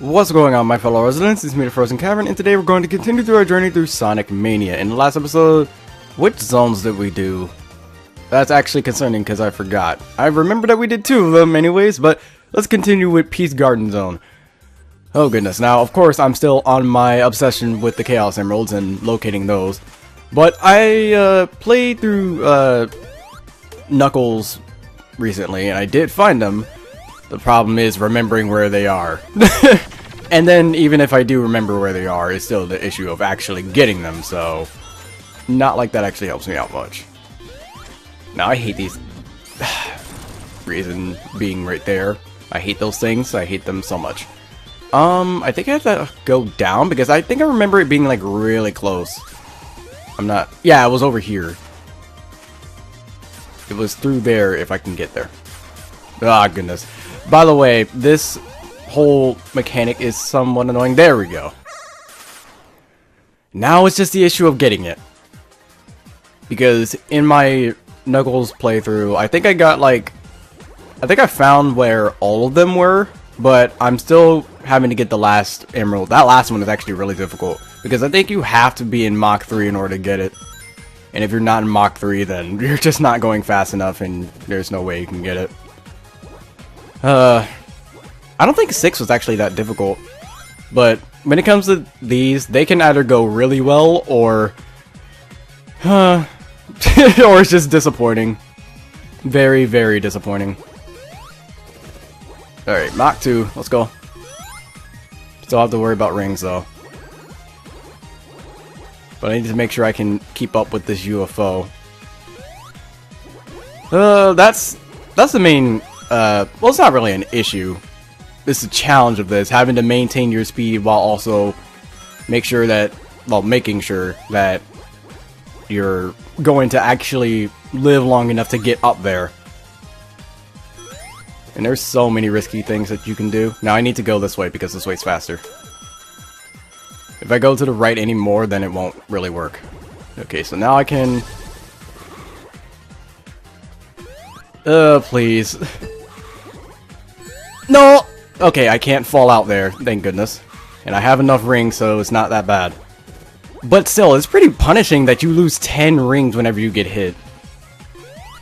What's going on, my fellow residents? It's me, TheFrozenCavern, and today we're going to continue through our journey through Sonic Mania. In the last episode, which zones did we do? That's actually concerning because I forgot. I remember that we did 2 of them anyways, but let's continue with Peace Garden Zone. Oh goodness, now of course I'm still on my obsession with the Chaos Emeralds and locating those. But I played through Knuckles recently and I did find them. The problem is remembering where they are. And then even if I do remember where they are, it's still the issue of actually getting them, so not like that actually helps me out much. Now I hate these reason being right there. I hate those things. I hate them so much. I think I have to go down because I think I remember it being like really close. I'm not. Yeah, it was over here. It was through there if I can get there. Ah, goodness. By the way, this whole mechanic is somewhat annoying. There we go. Now it's just the issue of getting it. Because in my Knuckles playthrough, I think I got like... I think I found where all of them were, but I'm still having to get the last emerald. That last one is actually really difficult, because I think you have to be in Mach 3 in order to get it. And if you're not in Mach 3, then you're just not going fast enough, and there's no way you can get it. I don't think 6 was actually that difficult, but when it comes to these, they can either go really well, or or it's just disappointing. Very, very disappointing. Alright, Mach 2, let's go. Still have to worry about rings, though. But I need to make sure I can keep up with this UFO. That's the main... well, it's not really an issue. This is a challenge of this, having to maintain your speed while also making sure that you're going to actually live long enough to get up there. And there's so many risky things that you can do. Now I need to go this way because this way's faster. If I go to the right anymore, then it won't really work. Okay, so now I can... please. No! Okay, I can't fall out there, thank goodness. And I have enough rings, so it's not that bad. But still, it's pretty punishing that you lose 10 rings whenever you get hit.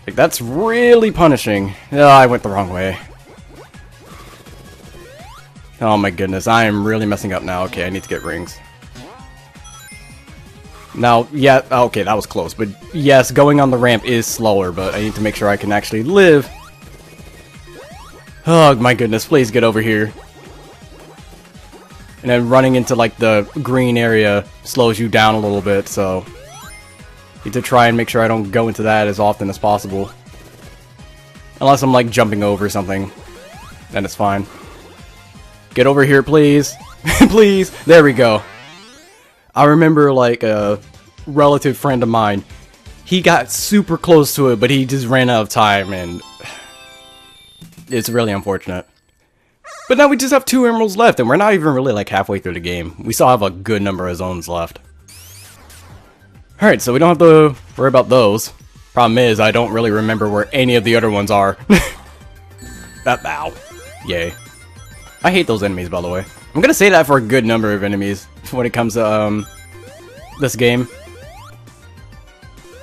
Like, that's really punishing. Oh, I went the wrong way. Oh my goodness, I am really messing up now. Okay, I need to get rings. Now, yeah, okay, that was close. But yes, going on the ramp is slower, but I need to make sure I can actually live. Oh my goodness, please get over here. And then running into like the green area slows you down a little bit, so need to try and make sure I don't go into that as often as possible. Unless I'm like jumping over something, then it's fine. Get over here, please. Please. There we go. I remember like a relative friend of mine, he got super close to it, but he just ran out of time, and it's really unfortunate. But now we just have 2 emeralds left, and we're not even really like halfway through the game. We still have a good number of zones left. Alright, so we don't have to worry about those. Problem is, I don't really remember where any of the other ones are. Ow. Yay. I hate those enemies, by the way. I'm gonna say that for a good number of enemies when it comes to, this game.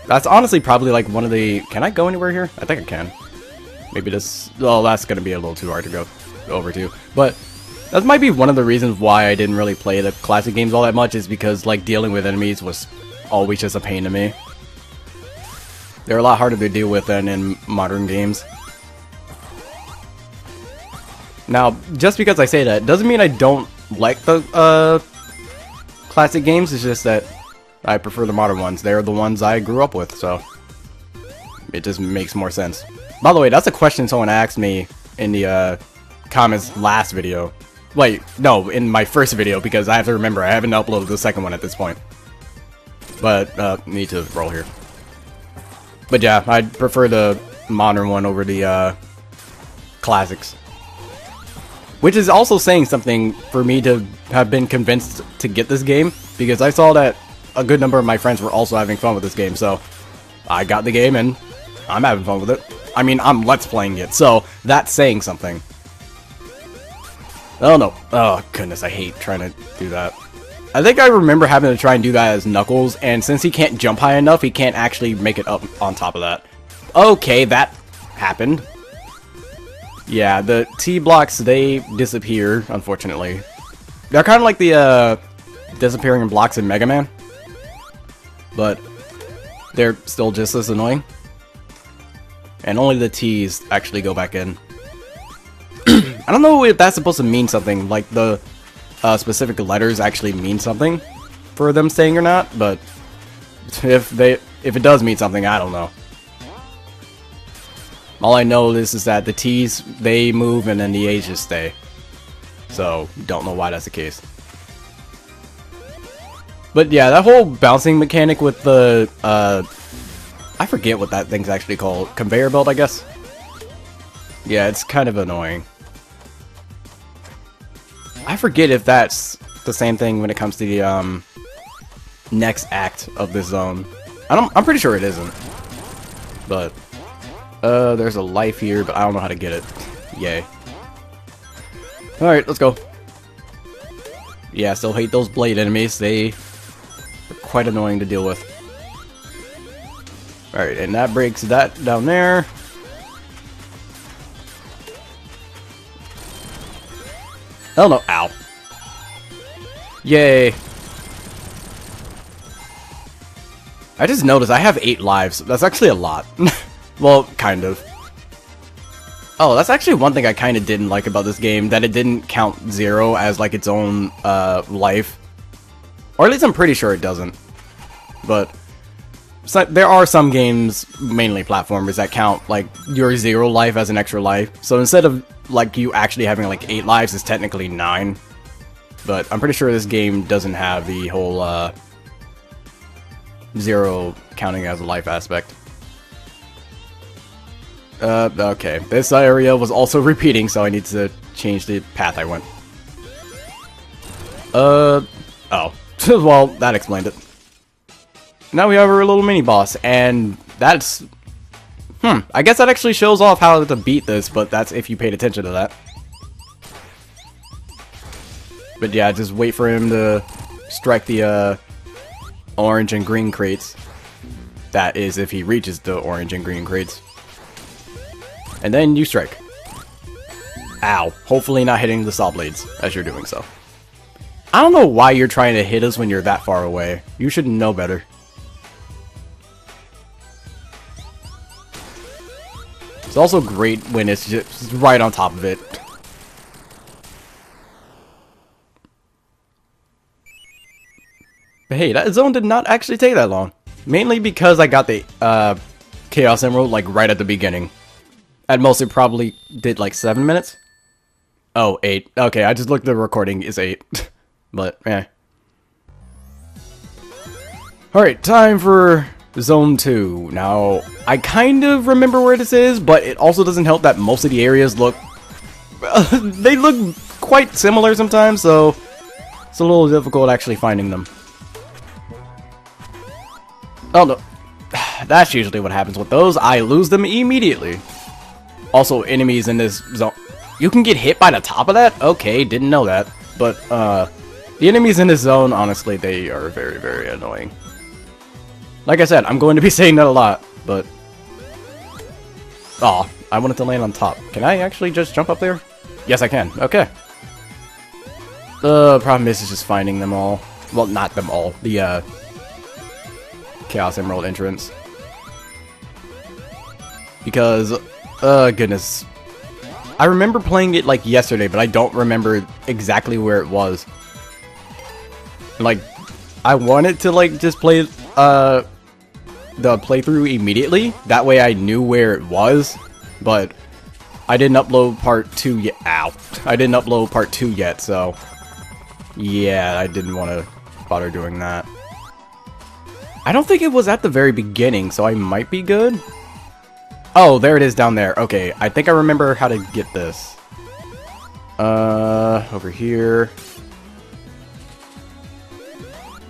That's honestly probably like one of the... Can I go anywhere here? I think I can. Maybe this... Oh, that's gonna be a little too hard to go over to. But that might be one of the reasons why I didn't really play the classic games all that much, is because, like, dealing with enemies was always just a pain to me. They're a lot harder to deal with than in modern games. Now, just because I say that doesn't mean I don't like the classic games. It's just that I prefer the modern ones. They're the ones I grew up with, so it just makes more sense. By the way, that's a question someone asked me in the comments last video. Wait, no, in my first video, because I have to remember I haven't uploaded the second one at this point. But need to roll here. But yeah, I'd prefer the modern one over the classics. Which is also saying something for me to have been convinced to get this game, because I saw that a good number of my friends were also having fun with this game, so I got the game and I'm having fun with it. I mean, I'm let's playing it, so that's saying something. Oh no. Oh goodness, I hate trying to do that. I think I remember having to try and do that as Knuckles, and since he can't jump high enough, he can't actually make it up on top of that. Okay, that happened. Yeah, the T-blocks, they disappear, unfortunately. They're kind of like the disappearing blocks in Mega Man, but they're still just as annoying. And only the T's actually go back in. I don't know if that's supposed to mean something, like the specific letters actually mean something for them staying or not, but if it does mean something, I don't know. All I know is that the T's, they move and then the A's just stay. So, don't know why that's the case. But yeah, that whole bouncing mechanic with the, I forget what that thing's actually called. Conveyor belt, I guess? Yeah, it's kind of annoying. I forget if that's the same thing when it comes to the, next act of this zone. I'm pretty sure it isn't. But, there's a life here, but I don't know how to get it. Yay. Alright, let's go. Yeah, I still hate those blade enemies. They are quite annoying to deal with. Alright, and that breaks that down there. Oh no, ow. Yay. I just noticed I have 8 lives. That's actually a lot. Well, kind of. Oh, that's actually one thing I kind of didn't like about this game, that it didn't count 0 as like its own life. Or at least I'm pretty sure it doesn't. But so, there are some games, mainly platformers, that count like your 0 life as an extra life. So instead of like you actually having like 8 lives, it's technically 9. But I'm pretty sure this game doesn't have the whole 0 counting as a life aspect. Okay. This area was also repeating, so I need to change the path I went. Oh. Well, that explained it. Now we have our little mini-boss, and that's... I guess that actually shows off how to beat this, but that's if you paid attention to that. But yeah, just wait for him to strike the, orange and green crates. That is if he reaches the orange and green crates. And then you strike. Ow. Hopefully not hitting the saw blades as you're doing so. I don't know why you're trying to hit us when you're that far away. You should know better. It's also great when it's just right on top of it. But hey, that zone did not actually take that long. Mainly because I got the Chaos Emerald like right at the beginning. At most, it probably did like 7 minutes. Oh, 8. Okay, I just looked at the recording. It's 8. But, eh. Alright, time for Zone 2. Now, I kind of remember where this is, but it also doesn't help that most of the areas look... they look quite similar sometimes, so... it's a little difficult actually finding them. Oh, no. That's usually what happens with those. I lose them immediately. Also, enemies in this zone... you can get hit by the top of that? Okay, didn't know that. But, the enemies in this zone, honestly, they are very, very annoying. Like I said, I'm going to be saying that a lot, but... aw, I wanted to land on top. Can I actually just jump up there? Yes, I can. Okay. The problem is just finding them all. Well, not them all. The, Chaos Emerald entrance. Because... goodness. I remember playing it like yesterday, but I don't remember exactly where it was. Like, I wanted to like just play the playthrough immediately. That way I knew where it was. But I didn't upload part 2 yet. Ow. I didn't upload part 2 yet, so yeah, I didn't want to bother doing that. I don't think it was at the very beginning, so I might be good. Oh, there it is down there. Okay, I think I remember how to get this. Over here.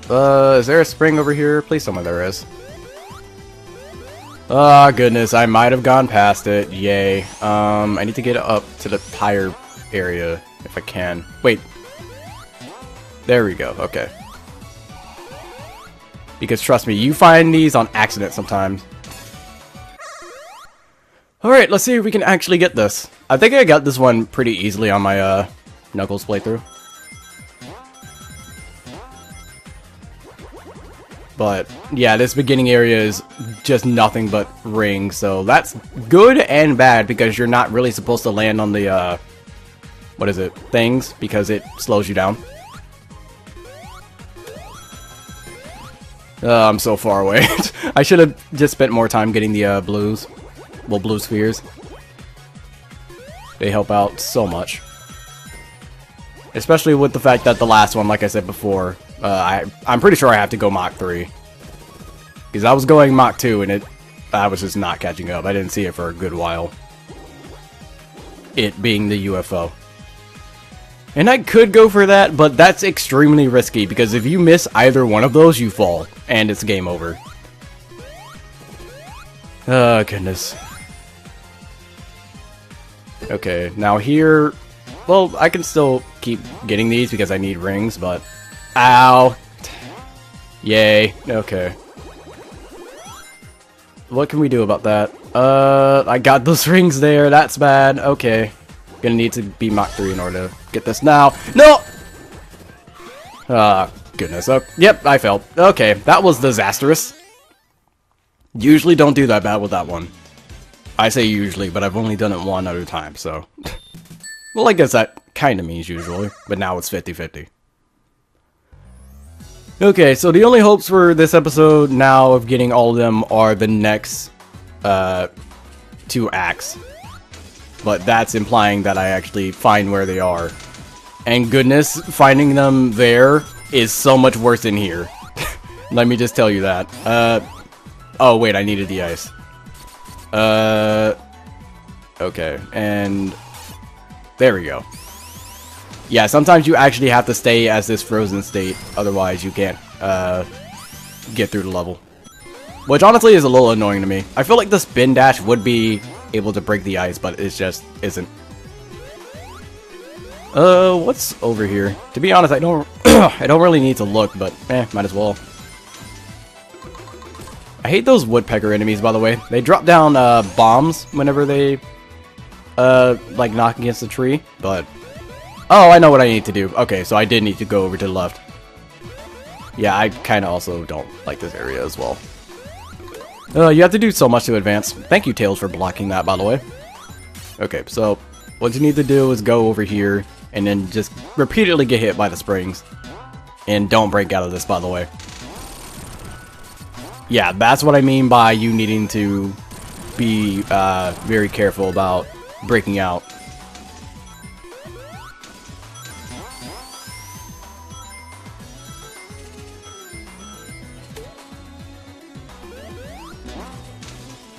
Is there a spring over here? Please tell me there is. Oh, goodness, I might have gone past it. Yay. I need to get up to the higher area if I can. Wait. There we go. Okay. Because trust me, you find these on accident sometimes. Alright, let's see if we can actually get this. I think I got this one pretty easily on my Knuckles playthrough. But yeah, this beginning area is just nothing but rings, so that's good and bad because you're not really supposed to land on the what is it? Things, because it slows you down. I'm so far away. I should have just spent more time getting the blues. Well, blue spheres. They help out so much. Especially with the fact that the last one, like I said before, I'm pretty sure I have to go Mach 3. Because I was going Mach 2 and I was just not catching up. I didn't see it for a good while. It being the UFO. And I could go for that, but that's extremely risky because if you miss either one of those, you fall. And it's game over. Oh, goodness. Okay, now here... Well, I can still keep getting these because I need rings, but... Ow! Yay. Okay. What can we do about that? I got those rings there. That's bad. Okay. Gonna need to be Mach 3 in order to get this now. No! Ah, goodness. Yep, I failed. Okay, that was disastrous. Usually don't do that bad with that one. I say usually, but I've only done it one other time, so... Well, I guess that kind of means usually, but now it's 50-50. Okay, so the only hopes for this episode now of getting all of them are the next 2 acts. But that's implying that I actually find where they are. And goodness, finding them there is so much worse than here. Let me just tell you that. Oh wait, I needed the ice. Okay, and there we go. Yeah, sometimes you actually have to stay as this frozen state, otherwise you can't get through the level. Which honestly is a little annoying to me. I feel like the spin dash would be able to break the ice, but it just isn't. What's over here? To be honest, I don't I don't really need to look, but might as well. I hate those woodpecker enemies, by the way. They drop down bombs whenever they like knock against the tree, but oh, I know what I need to do. Okay, so I did need to go over to the left. Yeah, I kind of also don't like this area as well. You have to do so much to advance. Thank you, Tails, for blocking that, by the way. Okay, so what you need to do is go over here and then just repeatedly get hit by the springs. And don't break out of this, by the way. Yeah, that's what I mean by you needing to be very careful about breaking out.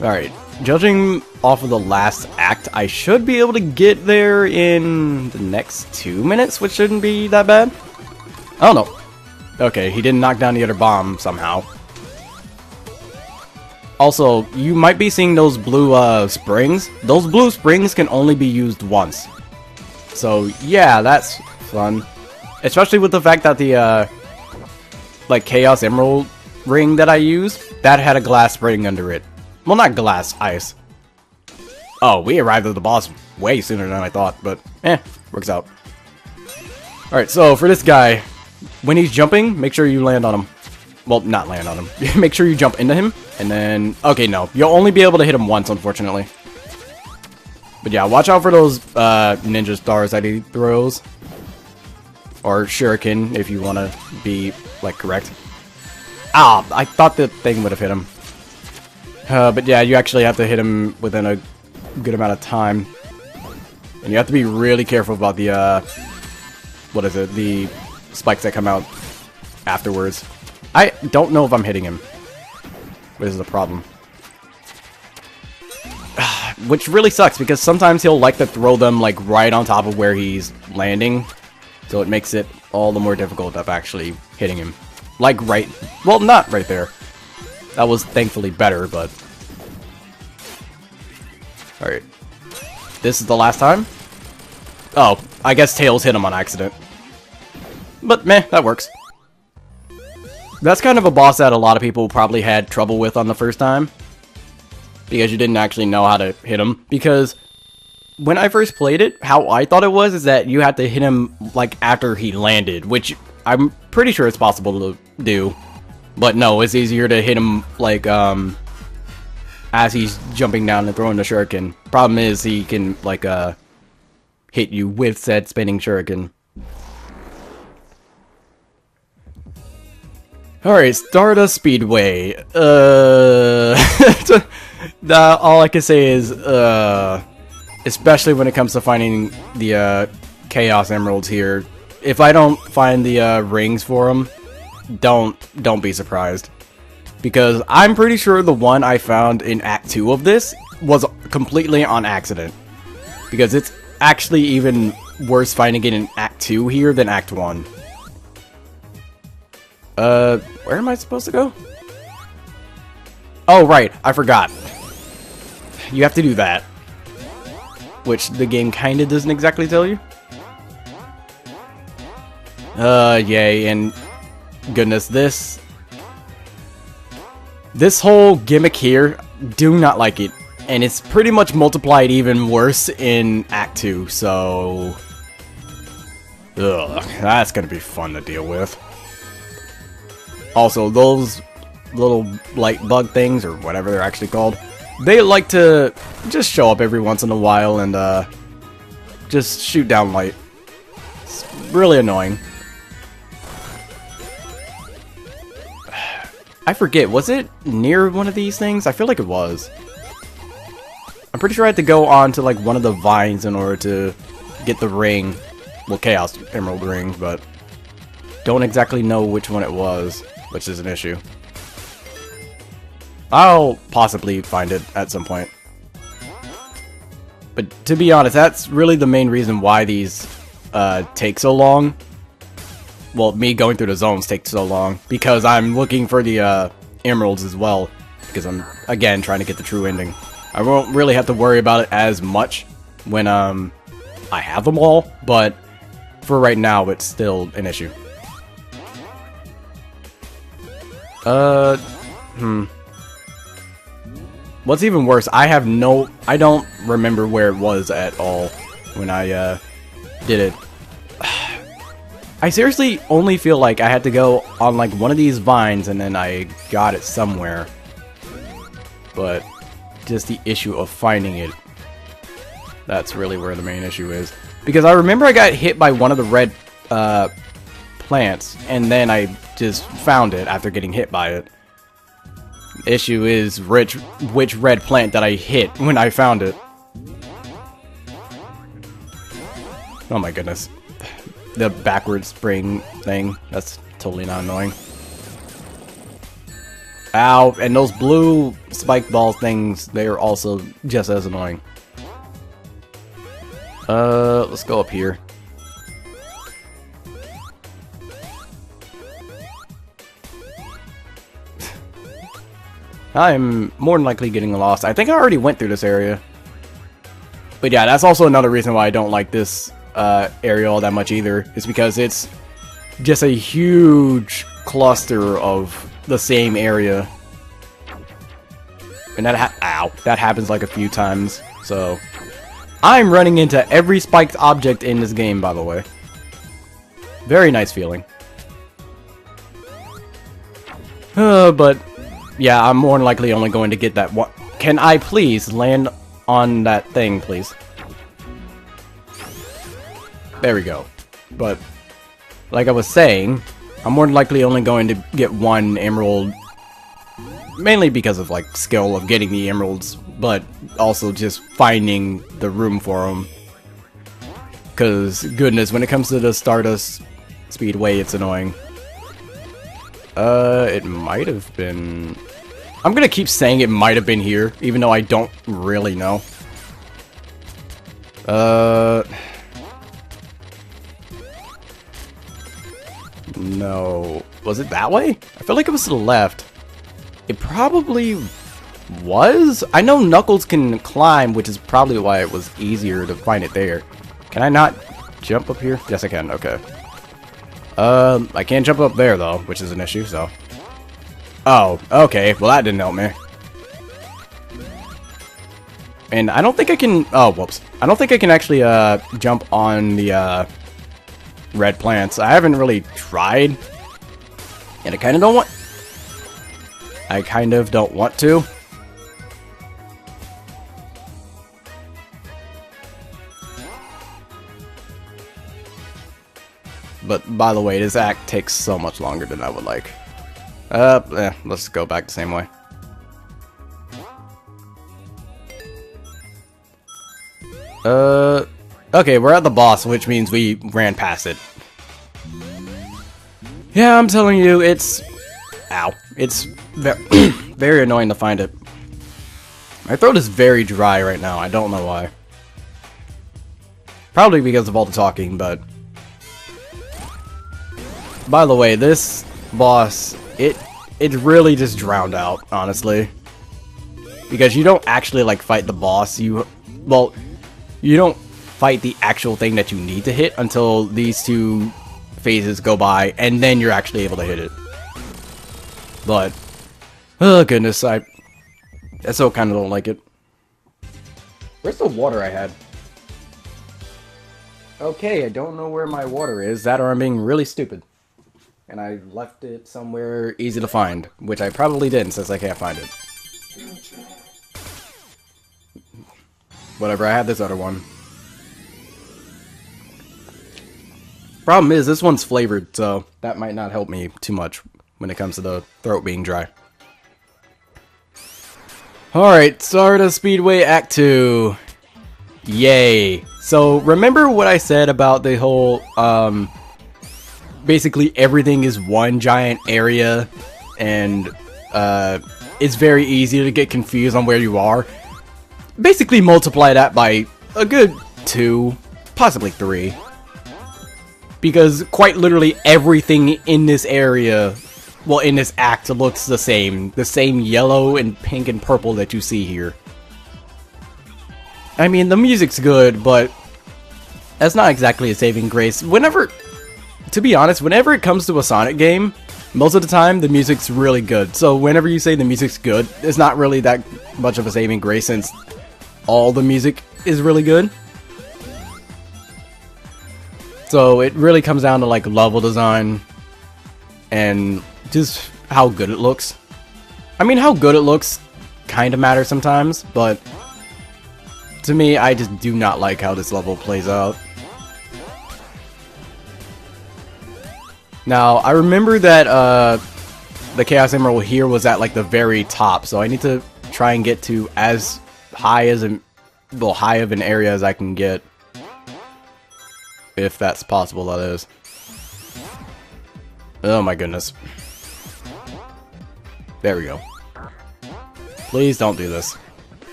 Alright, judging off of the last act, I should be able to get there in the next 2 minutes, which shouldn't be that bad. I don't know. Okay, he didn't knock down the other bomb somehow. Also, you might be seeing those blue springs. Those blue springs can only be used once. So, yeah, that's fun. Especially with the fact that the, like, Chaos Emerald ring that I used, that had a glass spring under it. Well, not glass, ice. Oh, we arrived at the boss way sooner than I thought, but works out. Alright, so for this guy, when he's jumping, make sure you land on him. Well, not land on him. Make sure you jump into him, and then... Okay, no. You'll only be able to hit him once, unfortunately. But yeah, watch out for those ninja stars that he throws. Or shuriken, if you want to be, like, correct. Ah, I thought the thing would have hit him. But yeah, you actually have to hit him within a good amount of time. And you have to be really careful about the, what is it? The spikes that come out afterwards. I don't know if I'm hitting him. This is the problem. Which really sucks, because sometimes he'll like to throw them, like, right on top of where he's landing. So it makes it all the more difficult of actually hitting him. Like, right... Well, not right there. That was thankfully better, but... Alright. This is the last time? Oh, I guess Tails hit him on accident. But meh, that works. That's kind of a boss that a lot of people probably had trouble with on the first time. Because you didn't actually know how to hit him. Because when I first played it, how I thought it was is that you had to hit him like after he landed. Which I'm pretty sure it's possible to do. But no, it's easier to hit him like as he's jumping down and throwing the shuriken. Problem is he can like hit you with said spinning shuriken. Alright, Stardust Speedway. All I can say is, especially when it comes to finding the Chaos Emeralds here, if I don't find the rings for them, don't be surprised. Because I'm pretty sure the one I found in Act 2 of this was completely on accident. Because it's actually even worse finding it in Act 2 here than Act 1. Where am I supposed to go? Oh, right, I forgot. You have to do that. Which the game kinda doesn't exactly tell you. Yay, and goodness, this whole gimmick here, do not like it. And it's pretty much multiplied even worse in Act 2, so... Ugh, that's gonna be fun to deal with. Also, those little light bug things, or whatever they're actually called, they like to just show up every once in a while and just shoot down light. It's really annoying. I forget, was it near one of these things? I feel like it was. I'm pretty sure I had to go on to like one of the vines in order to get the ring. Well, Chaos Emerald ring, but don't exactly know which one it was, which is an issue. I'll possibly find it at some point. But to be honest, that's really the main reason why these take so long. Well, me going through the zones takes so long, because I'm looking for the emeralds as well, because I'm, again, trying to get the true ending. I won't really have to worry about it as much when I have them all, but for right now, it's still an issue. What's even worse, I don't remember where it was at all when I did it. I seriously only feel like I had to go on like one of these vines and then I got it somewhere. But just the issue of finding it, that's really where the main issue is. Because I remember I got hit by one of the red plants and then I just found it after getting hit by it. The issue is which red plant that I hit when I found it. Oh my goodness. The backward spring thing, that's totally not annoying. Ow, and those blue spike ball things, they are also just as annoying. Let's go up here. I'm more than likely getting lost. I think I already went through this area. But yeah, that's also another reason why I don't like this area all that much either. Is because it's just a huge cluster of the same area. And that happens like a few times. So I'm running into every spiked object in this game, by the way. Very nice feeling. But yeah, I'm more than likely only going to get that one. Can I please land on that thing, please? There we go. But like I was saying, I'm more than likely only going to get one emerald, mainly because of like skill of getting the emeralds, but also just finding the room for them. Because goodness, when it comes to the Stardust Speedway, it's annoying. It might have been... I'm gonna keep saying it might have been here, even though I don't really know. No. Was it that way? I feel like it was to the left. It probably was? I know Knuckles can climb, which is probably why it was easier to find it there. Can I not jump up here? Yes, I can. Okay. I can't jump up there, though, which is an issue, so... Oh, okay. Well, that didn't help me. And I don't think I can... Oh, whoops. I don't think I can actually, jump on the, red plants. I haven't really tried. And I kind of don't want... I kind of don't want to. But, by the way, this act takes so much longer than I would like. Let's go back the same way. Okay, we're at the boss, which means we ran past it. Yeah, I'm telling you, it's... Ow. It's very annoying to find it. My throat is very dry right now, I don't know why. Probably because of all the talking, but... By the way, this boss, it's really just drowned out, honestly. Because you don't actually, like, fight the boss, well, you don't fight the actual thing that you need to hit until these two phases go by, and then you're actually able to hit it. But, oh goodness, I still kind of don't like it. Where's the water I had? Okay, I don't know where my water is, that or I'm being really stupid. And I left it somewhere easy to find, which I probably didn't since I can't find it. Whatever, I had this other one. Problem is, this one's flavored, so that might not help me too much when it comes to the throat being dry. Alright, Stardust Speedway Act 2. Yay. So, remember what I said about the whole, basically everything is one giant area, and, it's very easy to get confused on where you are? Basically multiply that by a good 2, possibly 3. Because quite literally everything in this area, well, in this act, looks the same. The same yellow and pink and purple that you see here. I mean, the music's good, but that's not exactly a saving grace. To be honest, whenever it comes to a Sonic game, most of the time the music's really good. So whenever you say the music's good, it's not really that much of a saving grace since all the music is really good. So it really comes down to like level design and just how good it looks. I mean, how good it looks kind of matters sometimes, but to me, I just do not like how this level plays out. Now, I remember that the Chaos Emerald here was at like the very top, so I need to try and get to as high as high of an area as I can get. If that's possible, that is. Oh my goodness. There we go. Please don't do this.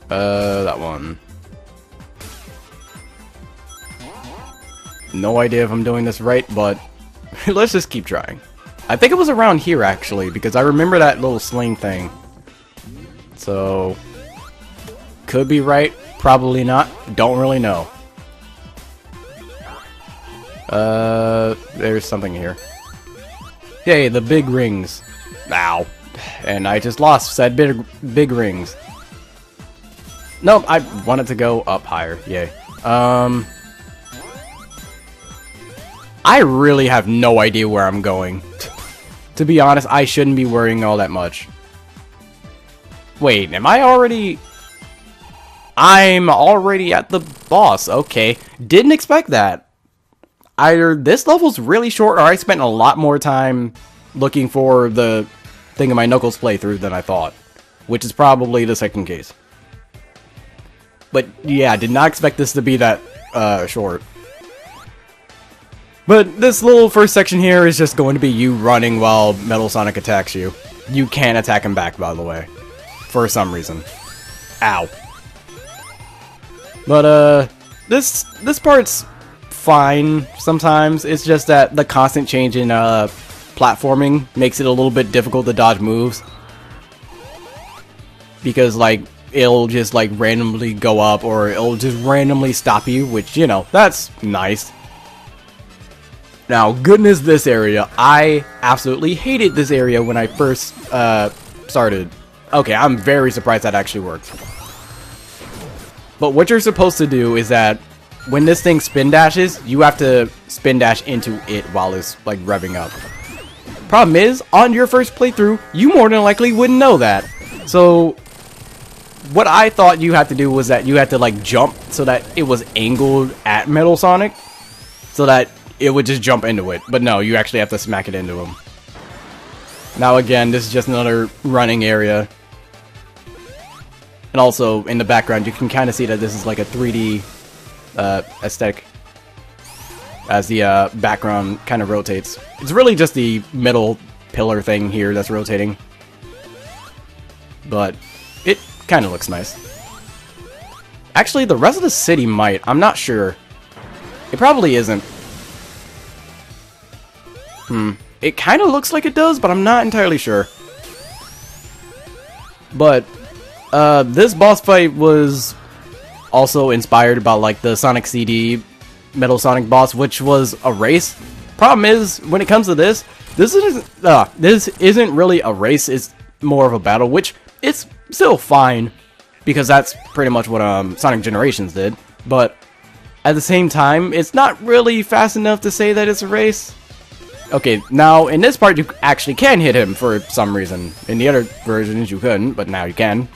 That one. No idea if I'm doing this right, but let's just keep trying. I think it was around here, actually, because I remember that little sling thing. So, could be right, probably not, don't really know. There's something here. Yay, the big rings. Ow. And I just lost said big rings. Nope, I wanted to go up higher. Yay. I really have no idea where I'm going. To be honest, I shouldn't be worrying all that much. Wait, am I already... I'm already at the boss. Okay. Didn't expect that. Either this level's really short or I spent a lot more time looking for the thing in my Knuckles playthrough than I thought. Which is probably the second case. But yeah, I did not expect this to be that short. But this little first section here is just going to be you running while Metal Sonic attacks you. You can't attack him back, by the way. For some reason. Ow. But this part's fine sometimes. It's just that the constant change in platforming makes it a little bit difficult to dodge moves. Because like it'll just like randomly go up, or it'll just randomly stop you, which, you know, that's nice. Now, goodness, this area. I absolutely hated this area when I first started. Okay, I'm very surprised that actually worked. But what you're supposed to do is that when this thing spin dashes, you have to spin dash into it while it's like revving up. Problem is, on your first playthrough, you more than likely wouldn't know that. So what I thought you had to do was that you had to like jump so that it was angled at Metal Sonic, so that it would just jump into it. But no, you actually have to smack it into him. Now again, this is just another running area. And also, in the background, you can kind of see that this is like a 3D aesthetic, as the background kind of rotates. It's really just the middle pillar thing here that's rotating, but it kind of looks nice. Actually, the rest of the city might. I'm not sure. It probably isn't. It kind of looks like it does, but I'm not entirely sure. But this boss fight was also inspired by like the Sonic CD Metal Sonic boss, which was a race. Problem is, when it comes to this isn't really a race. It's more of a battle, which it's still fine because that's pretty much what Sonic Generations did. But at the same time, it's not really fast enough to say that it's a race. Okay, now in this part you actually can hit him for some reason. In the other versions you couldn't, but now you can.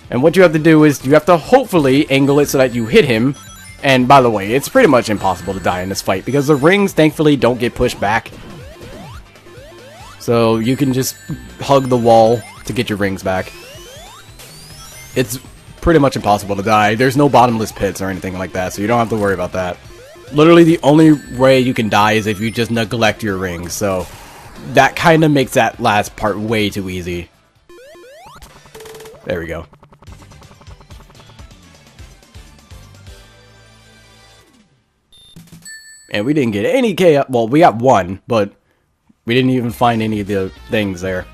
And what you have to do is you have to hopefully angle it so that you hit him. And by the way, it's pretty much impossible to die in this fight because the rings thankfully don't get pushed back. So you can just hug the wall to get your rings back. It's pretty much impossible to die. There's no bottomless pits or anything like that, so you don't have to worry about that. Literally the only way you can die is if you just neglect your rings, so that kind of makes that last part way too easy. There we go. And we didn't get any chaos. Well, we got one, but we didn't even find any of the things there.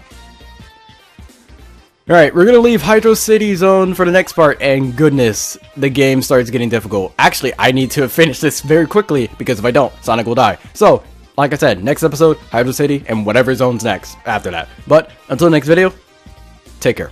Alright, we're gonna leave Hydro City Zone for the next part, and goodness, the game starts getting difficult. Actually, I need to finish this very quickly, because if I don't, Sonic will die. So, like I said, next episode, Hydro City, and whatever zone's next after that. But, until the next video, take care.